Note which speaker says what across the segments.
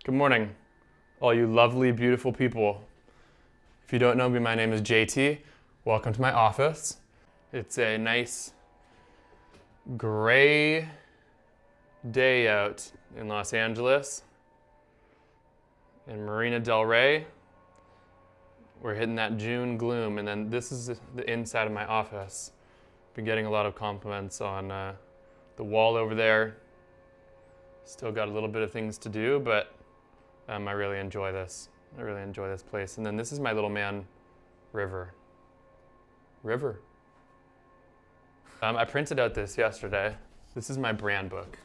Speaker 1: Good morning, all you lovely, beautiful people. If you don't know me, my name is JT. Welcome to my office. It's a nice gray day out in Los Angeles, in Marina Del Rey. We're hitting that June gloom, and then this is the inside of my office. Been getting a lot of compliments on the wall over there. Still got a little bit of things to do, but I really enjoy this. I really enjoy this place. And then this is my little man, River. I printed out this yesterday. This is my brand book.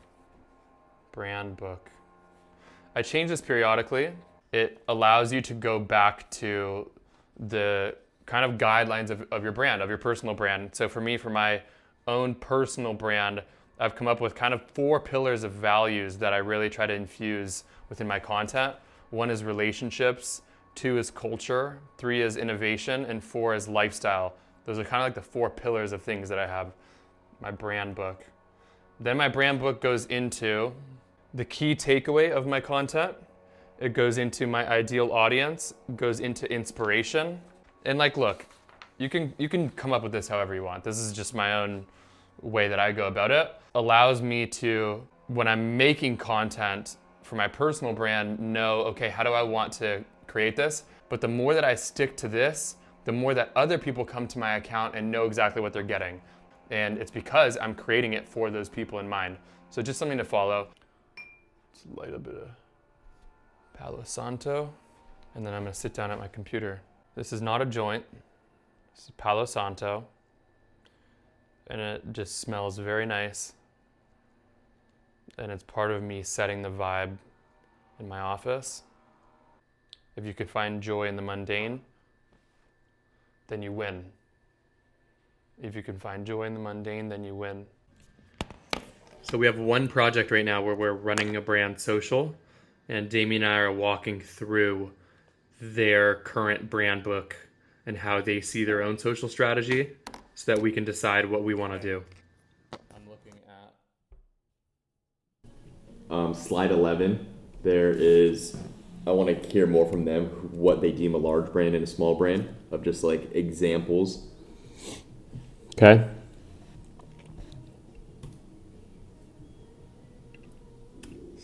Speaker 1: I change this periodically. It allows you to go back to the kind of guidelines of your brand, of your personal brand. So for me, for my own personal brand, I've come up with kind of 4 pillars of values that I really try to infuse within my content. 1 is relationships, 2 is culture, 3 is innovation, and 4 is lifestyle. Those are kind of like the 4 pillars of things that I have, my brand book. Then my brand book goes into the key takeaway of my content. It goes into my ideal audience, goes into inspiration. And look, you can come up with this however you want. This is just my own way that I go about it. Allows me to, when I'm making content for my personal brand, know, okay, how do I want to create this? But the more that I stick to this, the more that other people come to my account and know exactly what they're getting. And it's because I'm creating it for those people in mind. So just something to follow. Let's light a bit of Palo Santo, and then I'm gonna sit down at my computer. This is not a joint, this is Palo Santo, and it just smells very nice. And it's part of me setting the vibe in my office. If you could find joy in the mundane, then you win. If you can find joy in the mundane, then you win. So we have one project right now where we're running a brand social, and Damien and I are walking through their current brand book and how they see their own social strategy so that we can decide what we want to do. I'm looking at
Speaker 2: slide 11. There is, I want to hear more from them, what they deem a large brand and a small brand, of just like examples.
Speaker 1: Okay.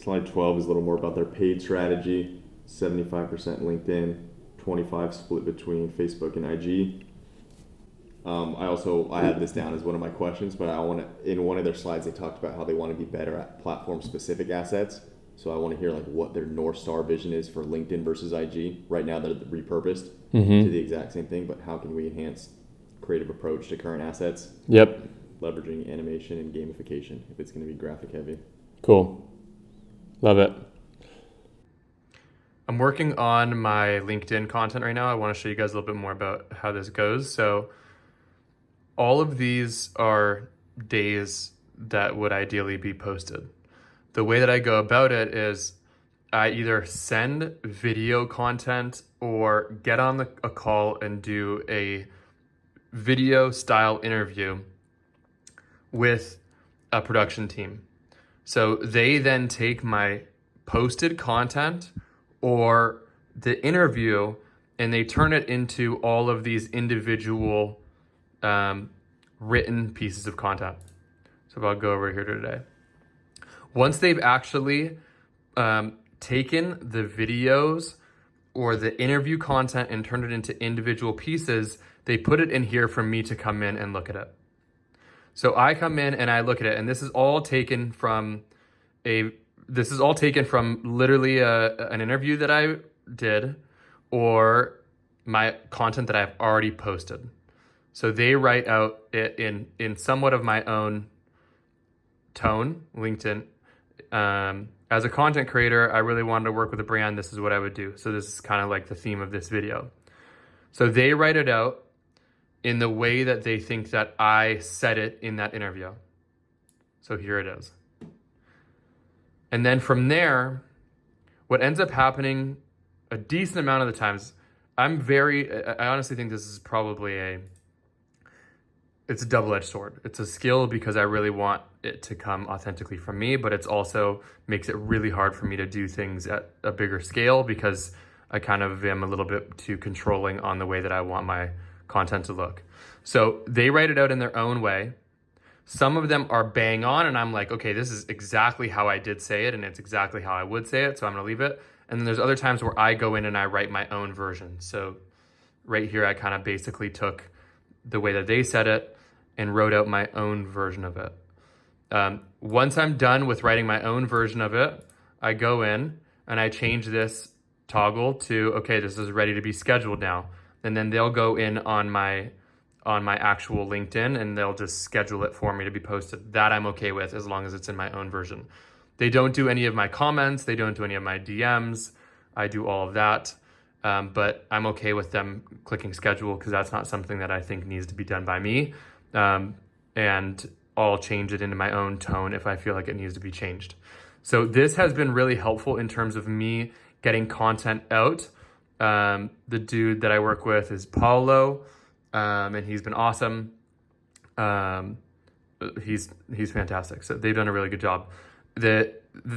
Speaker 2: Slide 12 is a little more about their paid strategy. 75% LinkedIn, 25 split between Facebook and IG. I have this down as one of my questions, but in one of their slides, they talked about how they want to be better at platform-specific assets. So I want to hear what their North Star vision is for LinkedIn versus IG. Right now, they're repurposed to the exact same thing, but how can we enhance creative approach to current assets?
Speaker 1: Yep.
Speaker 2: Leveraging animation and gamification if it's going to be graphic heavy.
Speaker 1: Cool. Love it. I'm working on my LinkedIn content right now. I want to show you guys a little bit more about how this goes. So all of these are days that would ideally be posted. The way that I go about it is I either send video content or get on a call and do a video style interview with a production team. So they then take my posted content or the interview and they turn it into all of these individual written pieces of content. So I'll go over here today. Once they've actually taken the videos or the interview content and turned it into individual pieces, they put it in here for me to come in and look at it. So I come in and I look at it, and this is all taken from literally an interview that I did or my content that I've already posted. So they write out it in somewhat of my own tone, LinkedIn. As a content creator, I really wanted to work with a brand. This is what I would do. So this is kind of like the theme of this video. So they write it out in the way that they think that I said it in that interview. So here it is. And then from there, what ends up happening a decent amount of the times, I honestly think this is probably it's a double-edged sword. It's a skill because I really want it to come authentically from me, but it's also makes it really hard for me to do things at a bigger scale because I kind of am a little bit too controlling on the way that I want my content to look. So they write it out in their own way. Some of them are bang on, and I'm like, okay, this is exactly how I did say it, and it's exactly how I would say it, so I'm gonna leave it. And then there's other times where I go in and I write my own version. So right here, I kind of basically took the way that they said it and wrote out my own version of it. Once I'm done with writing my own version of it, I go in and I change this toggle to, okay, this is ready to be scheduled now. And then they'll go in on my actual LinkedIn and they'll just schedule it for me to be posted. That I'm okay with as long as it's in my own version. They don't do any of my comments. They don't do any of my DMs. I do all of that. But I'm okay with them clicking schedule because that's not something that I think needs to be done by me. And I'll change it into my own tone if I feel like it needs to be changed. So this has been really helpful in terms of me getting content out. The dude that I work with is Paulo, and he's been awesome. He's fantastic. So they've done a really good job. The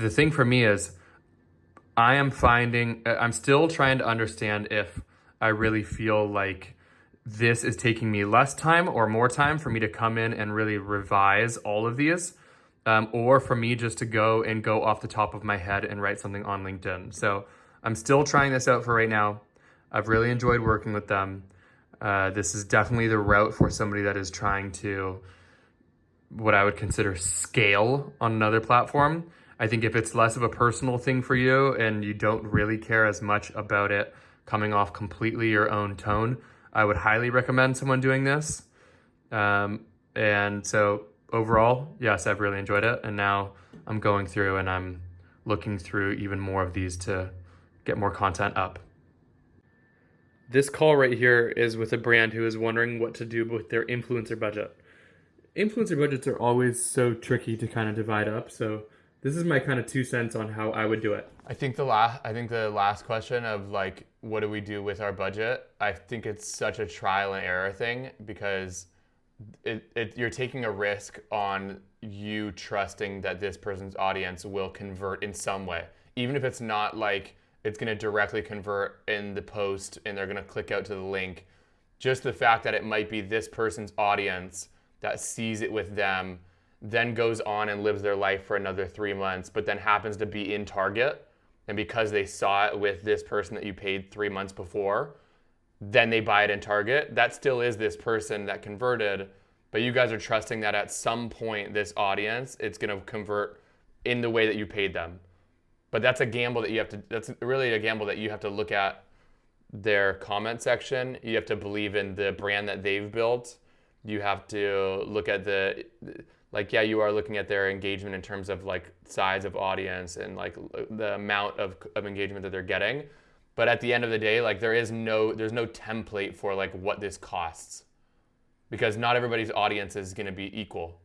Speaker 1: thing for me is I'm still trying to understand if I really feel like this is taking me less time or more time for me to come in and really revise all of these, or for me just to go off the top of my head and write something on LinkedIn. So I'm still trying this out for right now. I've really enjoyed working with them. This is definitely the route for somebody that is trying to, what I would consider, scale on another platform. I think if it's less of a personal thing for you and you don't really care as much about it coming off completely your own tone, I would highly recommend someone doing this. And so overall, yes, I've really enjoyed it. And now I'm going through and I'm looking through even more of these to get more content up. This call right here is with a brand who is wondering what to do with their influencer budget. Influencer budgets are always so tricky to kind of divide up. So this is my kind of 2 cents on how I would do it.
Speaker 3: I think the last question of like, what do we do with our budget? I think it's such a trial and error thing because you're taking a risk on you trusting that this person's audience will convert in some way, even if it's not like it's going to directly convert in the post and they're going to click out to the link. Just the fact that it might be this person's audience that sees it with them, then goes on and lives their life for another 3 months, but then happens to be in Target. And because they saw it with this person that you paid 3 months before, then they buy it in Target. That still is this person that converted, but you guys are trusting that at some point this audience, it's going to convert in the way that you paid them. But that's a gamble that's really a gamble that you have to look at their comment section. You have to believe in the brand that they've built. You have to look at you are looking at their engagement in terms of like size of audience and like the amount of engagement that they're getting. But at the end of the day, like there's no template for like what this costs, because not everybody's audience is going to be equal.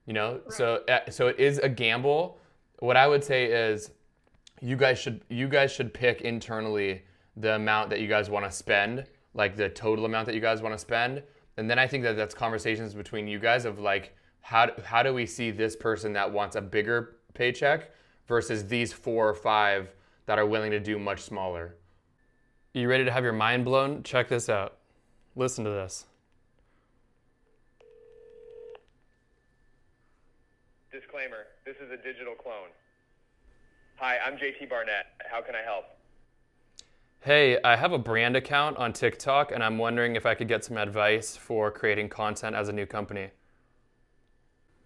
Speaker 3: You know, right. So it is a gamble. What I would say is you guys should pick internally the amount that you guys want to spend, like the total amount that you guys want to spend. And then I think that's conversations between you guys of like, how do we see this person that wants a bigger paycheck versus these 4 or 5 that are willing to do much smaller. You ready to have your mind blown? Check this out. Listen to this.
Speaker 4: Disclaimer, this is a digital clone. Hi, I'm JT Barnett. How can I help?
Speaker 3: Hey, I have a brand account on TikTok, and I'm wondering if I could get some advice for creating content as a new company.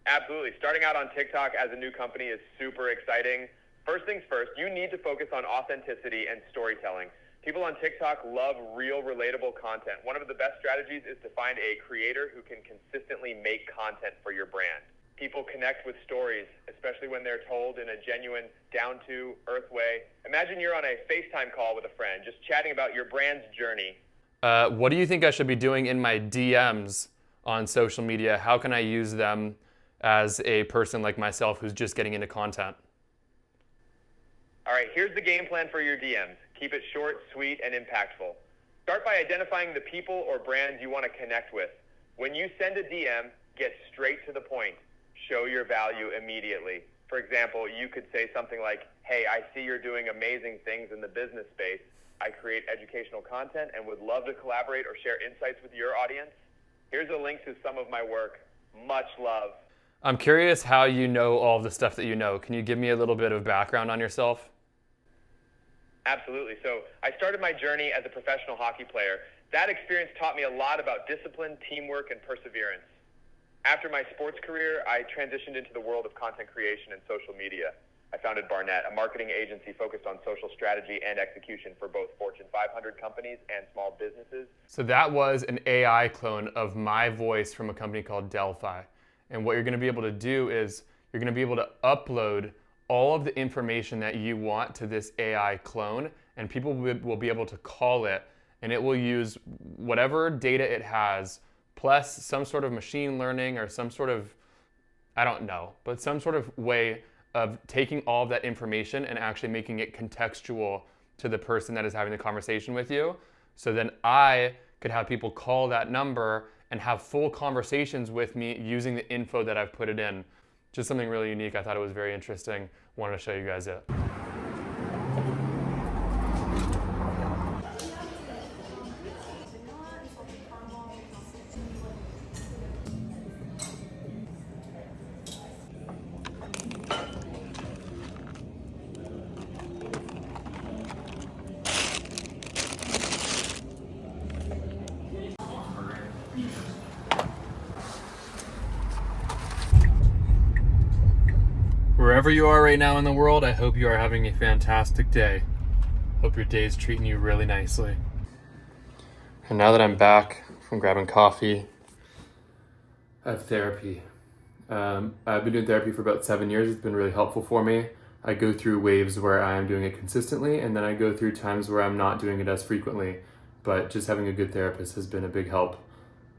Speaker 4: Absolutely. Starting out on TikTok as a new company is super exciting. First things first, you need to focus on authenticity and storytelling. People on TikTok love real, relatable content. One of the best strategies is to find a creator who can consistently make content for your brand. People connect with stories, especially when they're told in a genuine, down-to-earth way. Imagine you're on a FaceTime call with a friend, just chatting about your brand's journey.
Speaker 3: What do you think I should be doing in my DMs on social media? How can I use them as a person like myself who's just getting into content?
Speaker 4: All right, here's the game plan for your DMs. Keep it short, sweet, and impactful. Start by identifying the people or brands you want to connect with. When you send a DM, get straight to the point. Show your value immediately. For example, you could say something like, hey, I see you're doing amazing things in the business space. I create educational content and would love to collaborate or share insights with your audience. Here's a link to some of my work. Much love.
Speaker 1: I'm curious how you know all of the stuff that you know. Can you give me a little bit of background on yourself?
Speaker 4: Absolutely. So I started my journey as a professional hockey player. That experience taught me a lot about discipline, teamwork, and perseverance. After my sports career, I transitioned into the world of content creation and social media. I founded Barnett, a marketing agency focused on social strategy and execution for both Fortune 500 companies and small businesses.
Speaker 1: So that was an AI clone of my voice from a company called Delphi. And what you're going to be able to do is you're going to be able to upload all of the information that you want to this AI clone, and people will be able to call it, and it will use whatever data it has, plus some sort of machine learning or some sort of, I don't know, but some sort of way of taking all of that information and actually making it contextual to the person that is having the conversation with you. So then I could have people call that number and have full conversations with me using the info that I've put it in. Just something really unique. I thought it was very interesting. Wanted to show you guys it. Wherever you are right now in the world, I hope you are having a fantastic day. Hope your day is treating you really nicely. And now that I'm back from grabbing coffee, I have therapy. I've been doing therapy for about 7 years. It's been really helpful for me. I go through waves where I am doing it consistently, and then I go through times where I'm not doing it as frequently. But just having a good therapist has been a big help.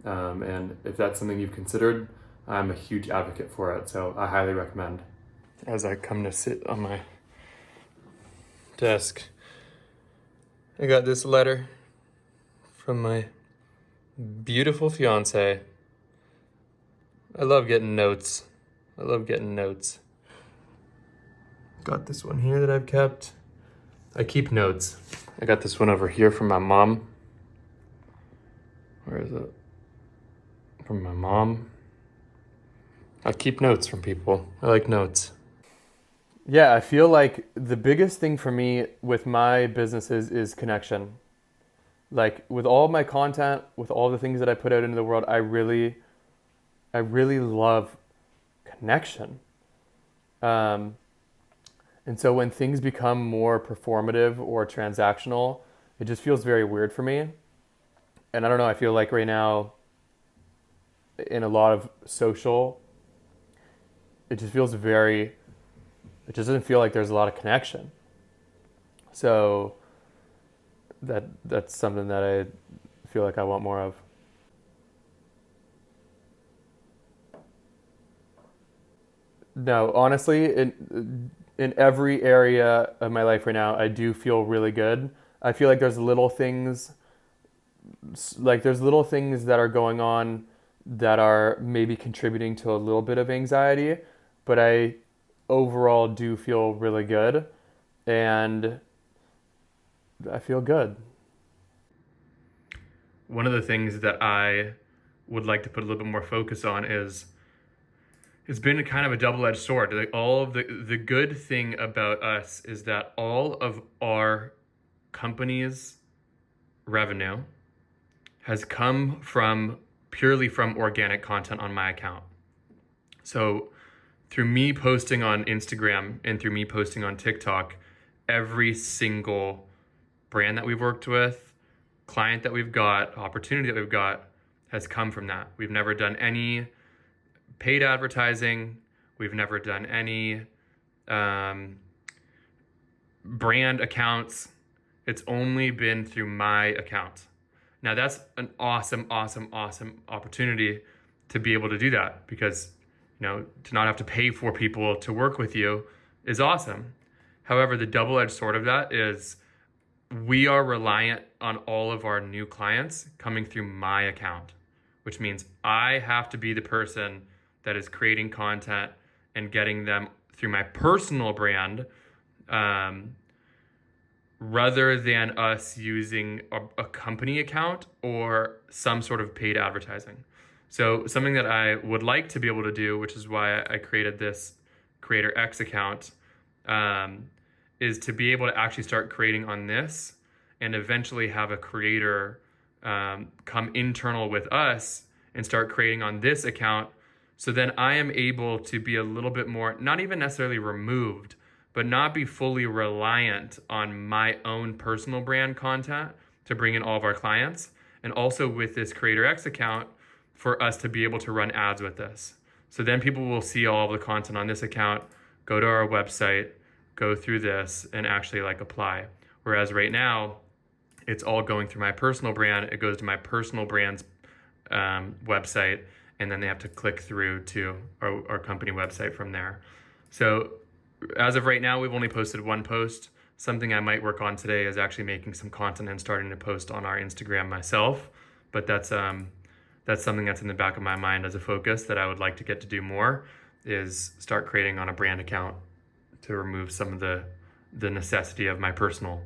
Speaker 1: And if that's something you've considered, I'm a huge advocate for it. So I highly recommend. As I come to sit on my desk, I got this letter from my beautiful fiance. I love getting notes. Got this one here that I've kept. I keep notes. I got this one over here from my mom. Where is it? From my mom. I keep notes from people. I like notes. Yeah, I feel like the biggest thing for me with my businesses is connection. Like with all of my content, with all the things that I put out into the world, I really love connection. And so when things become more performative or transactional, it just feels very weird for me. And I don't know, I feel like right now in a lot of social, it just doesn't feel like there's a lot of connection. So that's something that I feel like I want more of. No, honestly, in every area of my life right now, I do feel really good. I feel like there's little things that are going on that are maybe contributing to a little bit of anxiety, but I overall do feel really good, and I feel good. One of the things that I would like to put a little bit more focus on is it's been a kind of a double-edged sword. Like all of the good thing about us is that all of our company's revenue has come purely from organic content on my account. So through me posting on Instagram and through me posting on TikTok, every single brand that we've worked with, client that we've got, opportunity that we've got has come from that. We've never done any paid advertising. We've never done any brand accounts. It's only been through my account. Now that's an awesome opportunity to be able to do that, because to not have to pay for people to work with you is awesome. However, the double-edged sword of that is we are reliant on all of our new clients coming through my account. which means I have to be the person that is creating content and getting them through my personal brand, rather than us using a company account or some sort of paid advertising. So something that I would like to be able to do, which is why I created this Creator X account, is to be able to actually start creating on this and eventually have a creator come internal with us and start creating on this account. So then I am able to be a little bit more, not even necessarily removed, but not be fully reliant on my own personal brand content to bring in all of our clients. And also with this Creator X account, for us to be able to run ads with this. So then people will see all of the content on this account, go to our website, go through this, and actually like apply. Whereas right now, it's all going through my personal brand. It goes to my personal brand's website, and then they have to click through to our company website from there. So as of right now, we've only posted one post. Something I might work on today is actually making some content and starting to post on our Instagram myself. But that's something that's in the back of my mind as a focus that I would like to get to do more, is start creating on a brand account to remove some of the necessity of my personal